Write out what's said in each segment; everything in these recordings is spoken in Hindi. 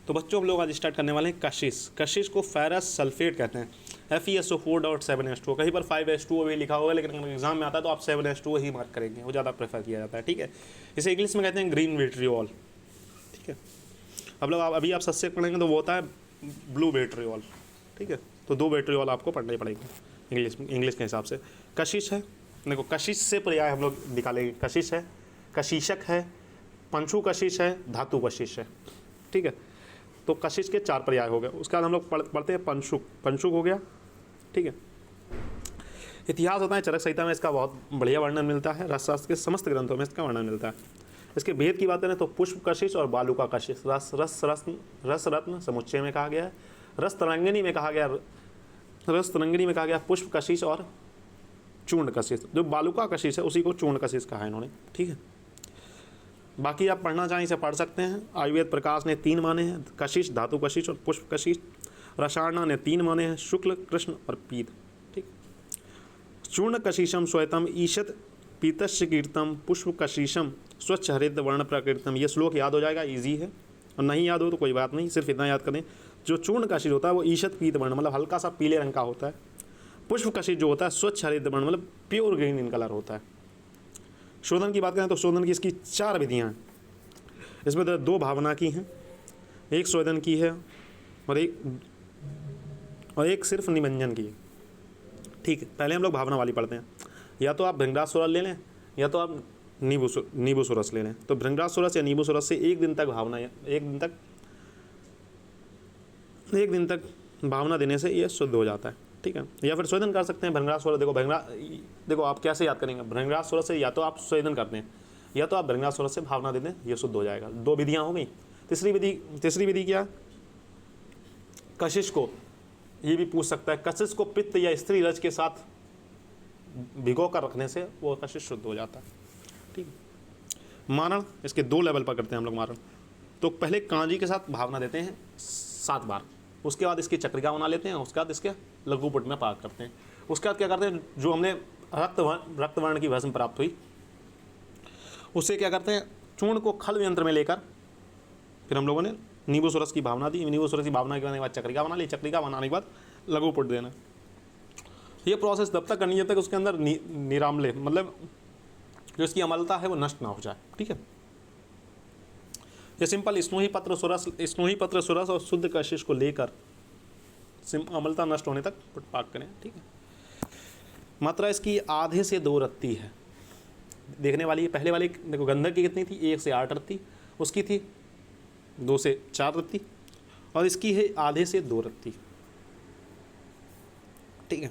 तो बच्चों हम लोग आज स्टार्ट करने वाले हैं कशिश। कशिश को फेरस सल्फेट कहते हैं, FeSO4.7H2। कहीं पर 5H2O भी लिखा होगा, लेकिन अगर एग्जाम में आता है तो आप 7H2O ही मार्क करेंगे, वो ज़्यादा प्रेफर किया जाता है। ठीक है, इसे इंग्लिश में कहते हैं ग्रीन विट्रियोल। ठीक है, अब लोग अभी आप सस्ते पढ़ेंगे तो वो होता है ब्लू विट्रियोल। ठीक है, तो 2 विट्रियोल आपको पढ़ने पड़ेंगे इंग्लिश के हिसाब से। कशिश है, देखो कशिश से पर्याय हम लोग निकालेंगे। कशिश है, कशिशक है, पंशु कशिश है, धातु कशिश है। ठीक है, तो कशिश के 4 पर्याय हो गए। उसके बाद हम लोग पढ़ते हैं पंशुक। पंशुक हो गया। ठीक है, इतिहास होता है चरक संहिता में इसका बहुत बढ़िया वर्णन मिलता है, रसशास्त्र के समस्त ग्रंथों में इसका वर्णन मिलता है। इसके भेद की बात करें तो पुष्प कशिश और बालुका कशिश रस रत्न समुच्चय में कहा गया है। रस तरंगिणी में कहा गया पुष्प कशिश और चूर्ण कशिश। जो बालुका कशिश है उसी को चूर्ण कशिश कहा है इन्होंने। ठीक है, बाकी आप पढ़ना चाहें इसे पढ़ सकते हैं। आयुर्वेद प्रकाश ने 3 माने हैं, कशिश, धातु कशिश और पुष्प कशिश। रसायना ने 3 माने हैं, शुक्ल, कृष्ण और पीत। ठीक, चूर्ण कशिशम श्वेतम ईशत पीतस्य कीर्तम पुष्प कशिशम स्वच्छ हरित वर्ण प्रकृतम। ये श्लोक याद हो जाएगा, इजी है, और नहीं याद हो तो कोई बात नहीं, सिर्फ इतना याद करें। जो चूर्ण कशिश होता है वो ईशत पीत वर्ण मतलब हल्का सा पीले रंग का होता है। पुष्प कशिश जो होता है स्वच्छ हरित वर्ण मतलब प्योर ग्रीन इन कलर होता है। शोधन की बात करें तो शोधन की इसकी 4 विधियाँ हैं। इसमें 2 भावना की हैं, एक शोधन की है और एक सिर्फ निबंजन की है। ठीक है, पहले हम लोग भावना वाली पढ़ते हैं। या तो आप भृंगराज सोरस ले लें या तो आप नींबू सोरस ले लें। तो भृंगराज सोरस या नींबू सोरस से 1 दिन तक भावना, एक दिन तक भावना देने से ये शुद्ध हो जाता है। ठीक है, या फिर स्वेदन कर सकते हैं भृंगराज सोरस। देखो आप कैसे याद करेंगे, भृंगराज सोरस से या तो आप स्वेदन करते हैं या तो आप भृंगराज सोरस से भावना दे दें, ये शुद्ध हो जाएगा। 2 विधियाँ हो गई। तीसरी विधि क्या, कशिश को ये भी पूछ सकता है, कशिश को पित्त या स्त्री रज के साथ भिगो कर रखने से वो कशिश शुद्ध हो जाता है। ठीक है, मारण, इसके 2 लेवल पर करते हैं हम लोग मारण। तो पहले कांजी के साथ भावना देते हैं 7 बार, उसके बाद इसकी चक्रिका बना लेते हैं, उसके बाद इसके लघुपुट में पाक करते हैं। उसके बाद क्या करते हैं, जो हमने रक्त वर्ण की भस्म प्राप्त हुई उससे क्या करते हैं, चूर्ण को खल यंत्र में लेकर फिर हम लोगों ने नींबू सोरस की भावना दी। नींबू सोरस की भावना के बाद चक्रिका बना ली, चक्रिका बनाने के बाद लघुपुट देना। ये प्रोसेस तब तक करनी है जब तक उसके अंदर निरामले मतलब जो इसकी अमलता है वो नष्ट ना हो जाए। ठीक है, ये सिंपल स्नोही पत्र सुरस और शुद्ध कशिश को लेकर अमलता नष्ट होने तक पाक करें। ठीक है, मात्रा इसकी आधे से 2 रत्ती है। देखने वाली है, पहले वाली देखो गंधक की कितनी थी, 1 से 8 रत्ती, उसकी थी 2 से 4 रत्ती, और इसकी है आधे से 2 रत्ती। ठीक है,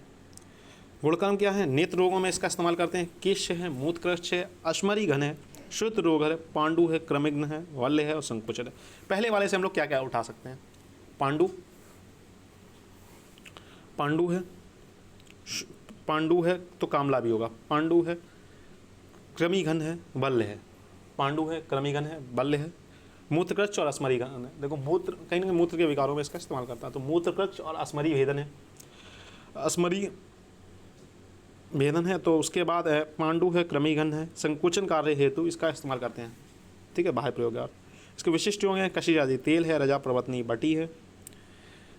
गुणकर्म क्या है, नेत्र रोगों में इसका इस्तेमाल करते हैं। केश है, मूत्रकृष्ट है, अश्मरी घन है, शुद्ध रोग है, पांडु है, क्रमिघ्न है, वल्य है और संकुचन है। पहले वाले से हम लोग क्या क्या उठा सकते हैं, पांडु है तो कामला भी होगा। पांडु है, क्रमिघन है, वल्य है। पांडु है, क्रमिघन है, वल्य है, मूत्रकृष्ट और अश्मरी घन है। देखो मूत्र कहीं ना कहीं मूत्र के विकारों में इसका इस्तेमाल करता है, तो मूत्रकृष्ट और अश्मरी भेदन है, अश्मरी भेदन है। तो उसके बाद है पांडु है, क्रमिघन है, संकुचन कार्य हेतु इसका इस्तेमाल करते हैं। ठीक है, बाह्य प्रयोग यार। इसके विशिष्ट योग हैं, कशिश आदि तेल है, रजा प्रवतनी बटी है,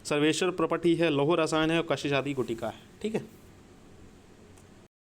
सर्वेश्वर प्रपटी है, लौह रसायन है और कशिश आदि गुटिका है। ठीक है।